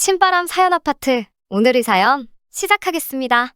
신바람 사연 아파트, 오늘의 사연 시작하겠습니다.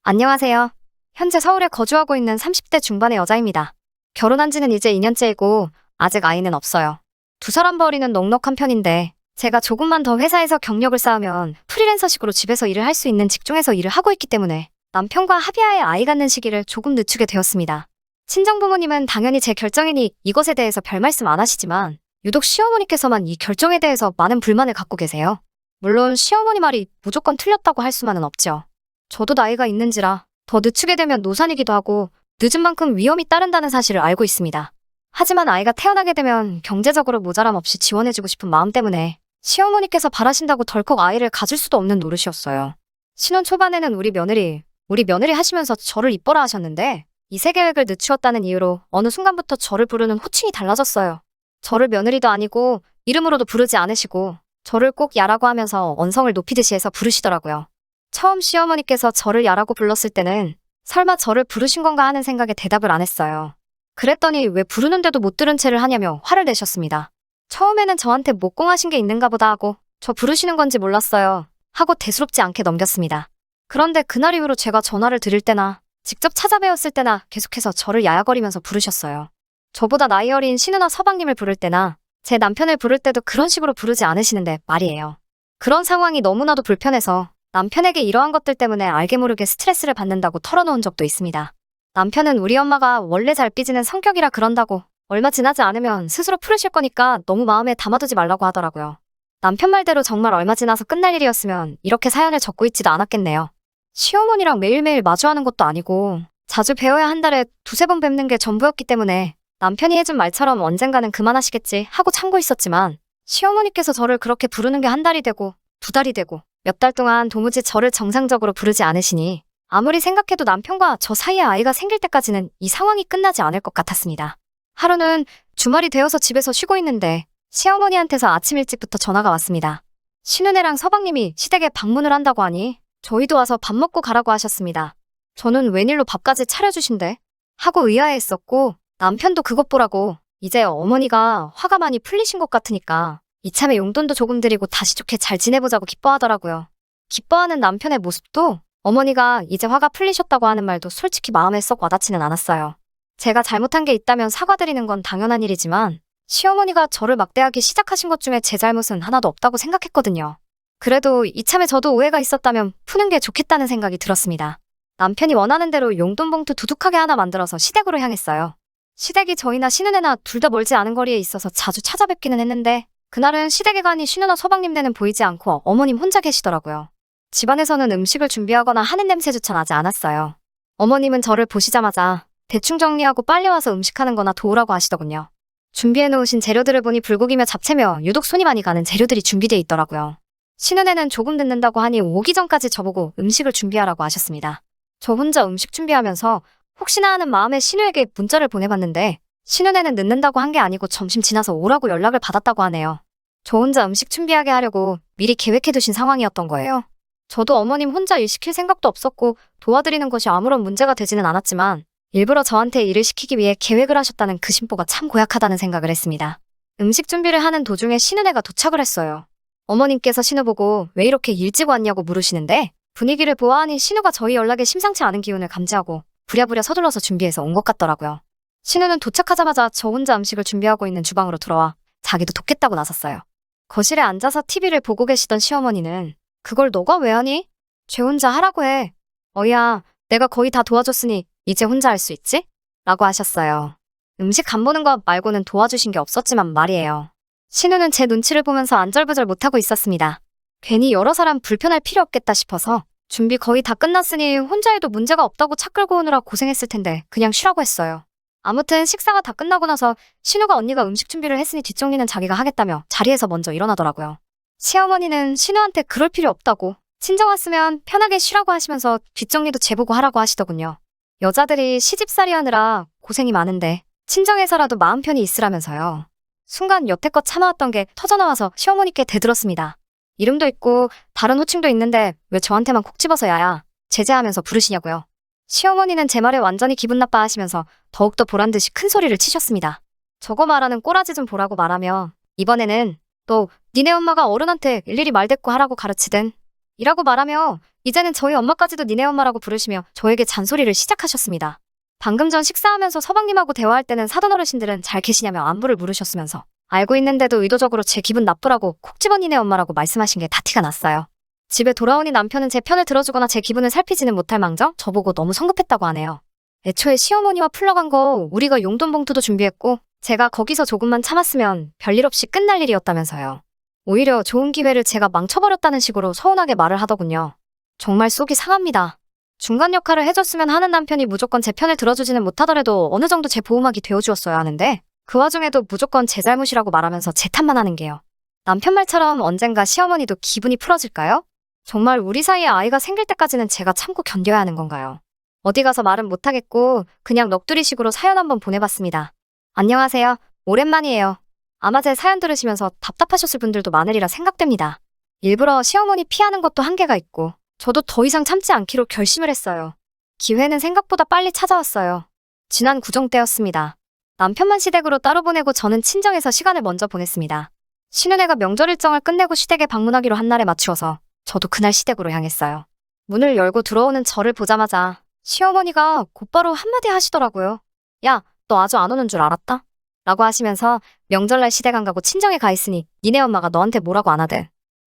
안녕하세요. 현재 서울에 거주하고 있는 30대 중반의 여자입니다. 결혼한 지는 이제 2년째이고 아직 아이는 없어요. 두 사람 벌이는 넉넉한 편인데 제가 조금만 더 회사에서 경력을 쌓으면 프리랜서식으로 집에서 일을 할 수 있는 직종에서 일을 하고 있기 때문에 남편과 합의하에 아이 갖는 시기를 조금 늦추게 되었습니다. 친정부모님은 당연히 제 결정이니 이것에 대해서 별 말씀 안 하시지만 유독 시어머니께서만 이 결정에 대해서 많은 불만을 갖고 계세요. 물론 시어머니 말이 무조건 틀렸다고 할 수만은 없죠. 저도 나이가 있는지라 더 늦추게 되면 노산이기도 하고 늦은 만큼 위험이 따른다는 사실을 알고 있습니다. 하지만 아이가 태어나게 되면 경제적으로 모자람 없이 지원해주고 싶은 마음 때문에 시어머니께서 바라신다고 덜컥 아이를 가질 수도 없는 노릇이었어요. 신혼 초반에는 우리 며느리 하시면서 저를 이뻐라 하셨는데 이세 계획을 늦추었다는 이유로 어느 순간부터 저를 부르는 호칭이 달라졌어요. 저를 며느리도 아니고 이름으로도 부르지 않으시고 저를 꼭 야라고 하면서 언성을 높이듯이 해서 부르시더라고요. 처음 시어머니께서 저를 야라고 불렀을 때는 설마 저를 부르신 건가 하는 생각에 대답을 안 했어요. 그랬더니 왜 부르는데도 못 들은 채를 하냐며 화를 내셨습니다. 처음에는 저한테 목공하신 게 있는가 보다 하고 저 부르시는 건지 몰랐어요 하고 대수롭지 않게 넘겼습니다. 그런데 그날 이후로 제가 전화를 드릴 때나 직접 찾아뵈었을 때나 계속해서 저를 야야거리면서 부르셨어요. 저보다 나이 어린 신우나 서방님을 부를 때나 제 남편을 부를 때도 그런 식으로 부르지 않으시는데 말이에요. 그런 상황이 너무나도 불편해서 남편에게 이러한 것들 때문에 알게 모르게 스트레스를 받는다고 털어놓은 적도 있습니다. 남편은 우리 엄마가 원래 잘 삐지는 성격이라 그런다고 얼마 지나지 않으면 스스로 풀으실 거니까 너무 마음에 담아두지 말라고 하더라고요. 남편 말대로 정말 얼마 지나서 끝날 일이었으면 이렇게 사연을 적고 있지도 않았겠네요. 시어머니랑 매일매일 마주하는 것도 아니고 자주 뵈어야 한 달에 두세 번 뵙는 게 전부였기 때문에 남편이 해준 말처럼 언젠가는 그만하시겠지 하고 참고 있었지만 시어머니께서 저를 그렇게 부르는 게 한 달이 되고 두 달이 되고 몇 달 동안 도무지 저를 정상적으로 부르지 않으시니 아무리 생각해도 남편과 저 사이에 아이가 생길 때까지는 이 상황이 끝나지 않을 것 같았습니다. 하루는 주말이 되어서 집에서 쉬고 있는데 시어머니한테서 아침 일찍부터 전화가 왔습니다. 신우네랑 서방님이 시댁에 방문을 한다고 하니 저희도 와서 밥 먹고 가라고 하셨습니다. 저는 웬일로 밥까지 차려주신대? 하고 의아해했었고 남편도 그것 보라고 이제 어머니가 화가 많이 풀리신 것 같으니까 이참에 용돈도 조금 드리고 다시 좋게 잘 지내보자고 기뻐하더라고요. 기뻐하는 남편의 모습도 어머니가 이제 화가 풀리셨다고 하는 말도 솔직히 마음에 썩 와닿지는 않았어요. 제가 잘못한 게 있다면 사과드리는 건 당연한 일이지만 시어머니가 저를 막대하기 시작하신 것 중에 제 잘못은 하나도 없다고 생각했거든요. 그래도 이참에 저도 오해가 있었다면 푸는 게 좋겠다는 생각이 들었습니다. 남편이 원하는 대로 용돈 봉투 두둑하게 하나 만들어서 시댁으로 향했어요. 시댁이 저희나 신은혜나 둘 다 멀지 않은 거리에 있어서 자주 찾아뵙기는 했는데 그날은 시댁에 가니 신우나 서방님네는 보이지 않고 어머님 혼자 계시더라고요. 집안에서는 음식을 준비하거나 하는 냄새조차 나지 않았어요. 어머님은 저를 보시자마자 대충 정리하고 빨리 와서 음식하는 거나 도우라고 하시더군요. 준비해놓으신 재료들을 보니 불고기며 잡채며 유독 손이 많이 가는 재료들이 준비되어 있더라고요. 신은혜는 조금 늦는다고 하니 오기 전까지 저보고 음식을 준비하라고 하셨습니다. 저 혼자 음식 준비하면서 혹시나 하는 마음에 신우에게 문자를 보내봤는데 신우네는 늦는다고 한 게 아니고 점심 지나서 오라고 연락을 받았다고 하네요. 저 혼자 음식 준비하게 하려고 미리 계획해두신 상황이었던 거예요. 저도 어머님 혼자 일 시킬 생각도 없었고 도와드리는 것이 아무런 문제가 되지는 않았지만 일부러 저한테 일을 시키기 위해 계획을 하셨다는 그 심보가 참 고약하다는 생각을 했습니다. 음식 준비를 하는 도중에 신우네가 도착을 했어요. 어머님께서 신우 보고 왜 이렇게 일찍 왔냐고 물으시는데 분위기를 보아하니 신우가 저희 연락에 심상치 않은 기운을 감지하고 부랴부랴 서둘러서 준비해서 온 것 같더라고요. 신우는 도착하자마자 저 혼자 음식을 준비하고 있는 주방으로 들어와 자기도 돕겠다고 나섰어요. 거실에 앉아서 TV를 보고 계시던 시어머니는 그걸 너가 왜 하니? 쟤 혼자 하라고 해. 어이야, 내가 거의 다 도와줬으니 이제 혼자 할 수 있지? 라고 하셨어요. 음식 간 보는 것 말고는 도와주신 게 없었지만 말이에요. 신우는 제 눈치를 보면서 안절부절 못하고 있었습니다. 괜히 여러 사람 불편할 필요 없겠다 싶어서 준비 거의 다 끝났으니 혼자 해도 문제가 없다고 차 끌고 오느라 고생했을 텐데 그냥 쉬라고 했어요. 아무튼 식사가 다 끝나고 나서 신우가 언니가 음식 준비를 했으니 뒷정리는 자기가 하겠다며 자리에서 먼저 일어나더라고요. 시어머니는 신우한테 그럴 필요 없다고 친정 왔으면 편하게 쉬라고 하시면서 뒷정리도 재보고 하라고 하시더군요. 여자들이 시집살이 하느라 고생이 많은데 친정에서라도 마음 편히 있으라면서요. 순간 여태껏 참아왔던 게 터져나와서 시어머니께 대들었습니다. 이름도 있고 다른 호칭도 있는데 왜 저한테만 콕 집어서 야야 제재하면서 부르시냐고요. 시어머니는 제 말에 완전히 기분 나빠하시면서 더욱더 보란듯이 큰 소리를 치셨습니다. 저거 말하는 꼬라지 좀 보라고 말하며 이번에는 너 니네 엄마가 어른한테 일일이 말대꾸 하라고 가르치든 이라고 말하며 이제는 저희 엄마까지도 니네 엄마라고 부르시며 저에게 잔소리를 시작하셨습니다. 방금 전 식사하면서 서방님하고 대화할 때는 사돈 어르신들은 잘 계시냐며 안부를 물으셨으면서 알고 있는데도 의도적으로 제 기분 나쁘라고 콕 집어 니네 엄마라고 말씀하신 게 다 티가 났어요. 집에 돌아오니 남편은 제 편을 들어주거나 제 기분을 살피지는 못할 망정 저보고 너무 성급했다고 하네요. 애초에 시어머니와 풀러간 거 우리가 용돈 봉투도 준비했고 제가 거기서 조금만 참았으면 별일 없이 끝날 일이었다면서요. 오히려 좋은 기회를 제가 망쳐버렸다는 식으로 서운하게 말을 하더군요. 정말 속이 상합니다. 중간 역할을 해줬으면 하는 남편이 무조건 제 편을 들어주지는 못하더라도 어느 정도 제 보호막이 되어주었어야 하는데 그 와중에도 무조건 제 잘못이라고 말하면서 제 탓만 하는 게요. 남편 말처럼 언젠가 시어머니도 기분이 풀어질까요? 정말 우리 사이에 아이가 생길 때까지는 제가 참고 견뎌야 하는 건가요? 어디 가서 말은 못하겠고 그냥 넋두리식으로 사연 한번 보내봤습니다. 안녕하세요. 오랜만이에요. 아마 제 사연 들으시면서 답답하셨을 분들도 많으리라 생각됩니다. 일부러 시어머니 피하는 것도 한계가 있고 저도 더 이상 참지 않기로 결심을 했어요. 기회는 생각보다 빨리 찾아왔어요. 지난 구정 때였습니다. 남편만 시댁으로 따로 보내고 저는 친정에서 시간을 먼저 보냈습니다. 신은혜가 명절 일정을 끝내고 시댁에 방문하기로 한 날에 맞추어서 저도 그날 시댁으로 향했어요. 문을 열고 들어오는 저를 보자마자 시어머니가 곧바로 한마디 하시더라고요. 야, 너 아주 안 오는 줄 알았다? 라고 하시면서 명절날 시댁 안 가고 친정에 가 있으니 니네 엄마가 너한테 뭐라고 안 하든.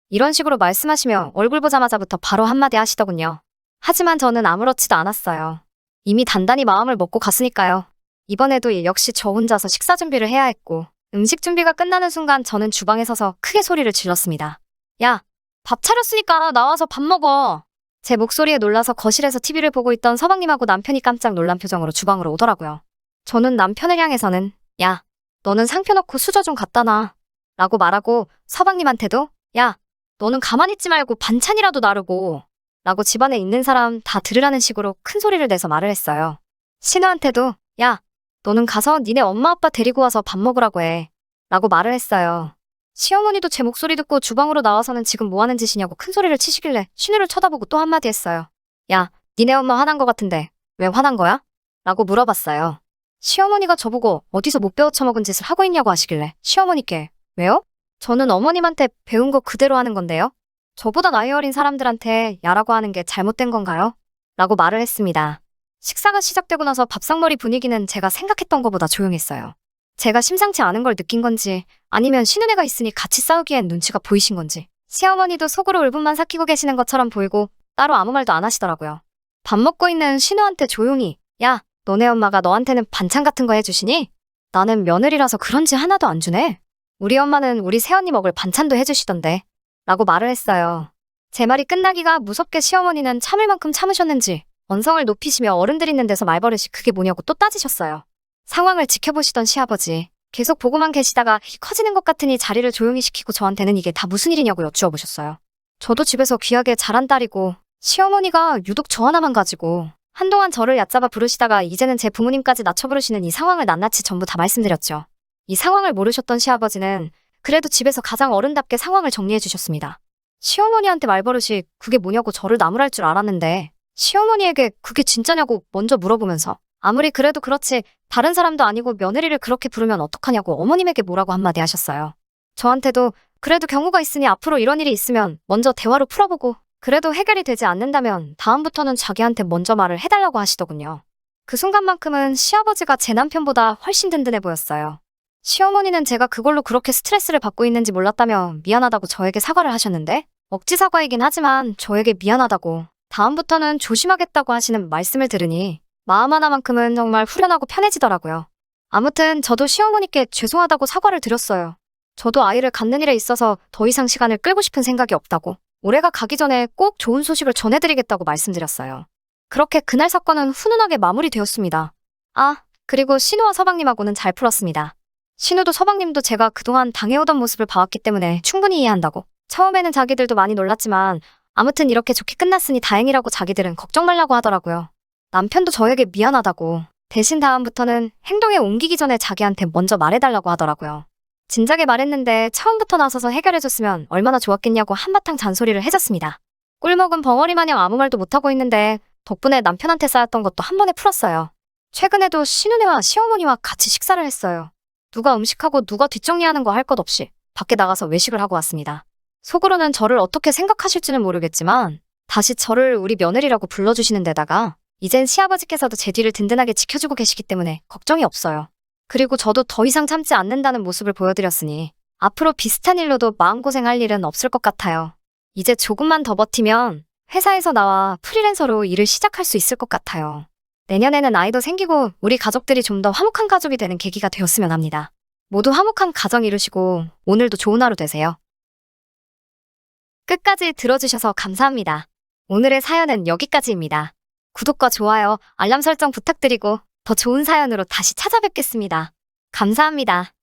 이런 식으로 말씀하시며 얼굴 보자마자부터 바로 한마디 하시더군요. 하지만 저는 아무렇지도 않았어요. 이미 단단히 마음을 먹고 갔으니까요. 이번에도 역시 저 혼자서 식사 준비를 해야 했고 음식 준비가 끝나는 순간 저는 주방에 서서 크게 소리를 질렀습니다. 야, 밥 차렸으니까 나와서 밥 먹어. 제 목소리에 놀라서 거실에서 TV를 보고 있던 서방님하고 남편이 깜짝 놀란 표정으로 주방으로 오더라고요. 저는 남편을 향해서는 야, 너는 상표 넣고 수저 좀 갖다 놔 라고 말하고 서방님한테도 야, 너는 가만히 있지 말고 반찬이라도 나르고 라고 집안에 있는 사람 다 들으라는 식으로 큰 소리를 내서 말을 했어요. 신우한테도 야, 너는 가서 니네 엄마 아빠 데리고 와서 밥 먹으라고 해 라고 말을 했어요. 시어머니도 제 목소리 듣고 주방으로 나와서는 지금 뭐 하는 짓이냐고 큰 소리를 치시길래 신우를 쳐다보고 또 한마디 했어요. 야, 니네 엄마 화난 거 같은데 왜 화난 거야? 라고 물어봤어요. 시어머니가 저보고 어디서 못 배워 처먹은 짓을 하고 있냐고 하시길래 시어머니께 왜요? 저는 어머님한테 배운 거 그대로 하는 건데요. 저보다 나이 어린 사람들한테 야라고 하는 게 잘못된 건가요? 라고 말을 했습니다. 식사가 시작되고 나서 밥상머리 분위기는 제가 생각했던 것보다 조용했어요. 제가 심상치 않은 걸 느낀 건지 아니면 신은혜가 있으니 같이 싸우기엔 눈치가 보이신 건지 시어머니도 속으로 울분만 삭히고 계시는 것처럼 보이고 따로 아무 말도 안 하시더라고요. 밥 먹고 있는 신우한테 조용히 야, 너네 엄마가 너한테는 반찬 같은 거 해주시니? 나는 며느리라서 그런지 하나도 안 주네. 우리 엄마는 우리 새언니 먹을 반찬도 해주시던데 라고 말을 했어요. 제 말이 끝나기가 무섭게 시어머니는 참을 만큼 참으셨는지 언성을 높이시며 어른들 있는 데서 말버릇이 그게 뭐냐고 또 따지셨어요. 상황을 지켜보시던 시아버지 계속 보고만 계시다가 커지는 것 같으니 자리를 조용히 시키고 저한테는 이게 다 무슨 일이냐고 여쭈어 보셨어요. 저도 집에서 귀하게 자란 딸이고 시어머니가 유독 저 하나만 가지고 한동안 저를 얕잡아 부르시다가 이제는 제 부모님까지 낮춰 부르시는 이 상황을 낱낱이 전부 다 말씀드렸죠. 이 상황을 모르셨던 시아버지는 그래도 집에서 가장 어른답게 상황을 정리해 주셨습니다. 시어머니한테 말버릇이 그게 뭐냐고 저를 나무랄 줄 알았는데 시어머니에게 그게 진짜냐고 먼저 물어보면서 아무리 그래도 그렇지 다른 사람도 아니고 며느리를 그렇게 부르면 어떡하냐고 어머님에게 뭐라고 한마디 하셨어요. 저한테도 그래도 경우가 있으니 앞으로 이런 일이 있으면 먼저 대화로 풀어보고 그래도 해결이 되지 않는다면 다음부터는 자기한테 먼저 말을 해달라고 하시더군요. 그 순간만큼은 시아버지가 제 남편보다 훨씬 든든해 보였어요. 시어머니는 제가 그걸로 그렇게 스트레스를 받고 있는지 몰랐다며 미안하다고 저에게 사과를 하셨는데 억지 사과이긴 하지만 저에게 미안하다고 다음부터는 조심하겠다고 하시는 말씀을 들으니 마음 하나만큼은 정말 후련하고 편해지더라고요. 아무튼 저도 시어머니께 죄송하다고 사과를 드렸어요. 저도 아이를 갖는 일에 있어서 더 이상 시간을 끌고 싶은 생각이 없다고 올해가 가기 전에 꼭 좋은 소식을 전해드리겠다고 말씀드렸어요. 그렇게 그날 사건은 훈훈하게 마무리되었습니다. 아, 그리고 신우와 서방님하고는 잘 풀었습니다. 신우도 서방님도 제가 그동안 당해오던 모습을 봐왔기 때문에 충분히 이해한다고. 처음에는 자기들도 많이 놀랐지만 아무튼 이렇게 좋게 끝났으니 다행이라고 자기들은 걱정 말라고 하더라고요. 남편도 저에게 미안하다고 대신 다음부터는 행동에 옮기기 전에 자기한테 먼저 말해달라고 하더라고요. 진작에 말했는데 처음부터 나서서 해결해줬으면 얼마나 좋았겠냐고 한바탕 잔소리를 해줬습니다. 꿀먹은 벙어리 마냥 아무 말도 못하고 있는데 덕분에 남편한테 쌓였던 것도 한 번에 풀었어요. 최근에도 신우네와 시어머니와 같이 식사를 했어요. 누가 음식하고 누가 뒷정리하는 거 할 것 없이 밖에 나가서 외식을 하고 왔습니다. 속으로는 저를 어떻게 생각하실지는 모르겠지만 다시 저를 우리 며느리라고 불러주시는 데다가 이젠 시아버지께서도 제 뒤를 든든하게 지켜주고 계시기 때문에 걱정이 없어요. 그리고 저도 더 이상 참지 않는다는 모습을 보여드렸으니 앞으로 비슷한 일로도 마음고생할 일은 없을 것 같아요. 이제 조금만 더 버티면 회사에서 나와 프리랜서로 일을 시작할 수 있을 것 같아요. 내년에는 아이도 생기고 우리 가족들이 좀 더 화목한 가족이 되는 계기가 되었으면 합니다. 모두 화목한 가정 이루시고 오늘도 좋은 하루 되세요. 끝까지 들어주셔서 감사합니다. 오늘의 사연은 여기까지입니다. 구독과 좋아요, 알람 설정 부탁드리고 더 좋은 사연으로 다시 찾아뵙겠습니다. 감사합니다.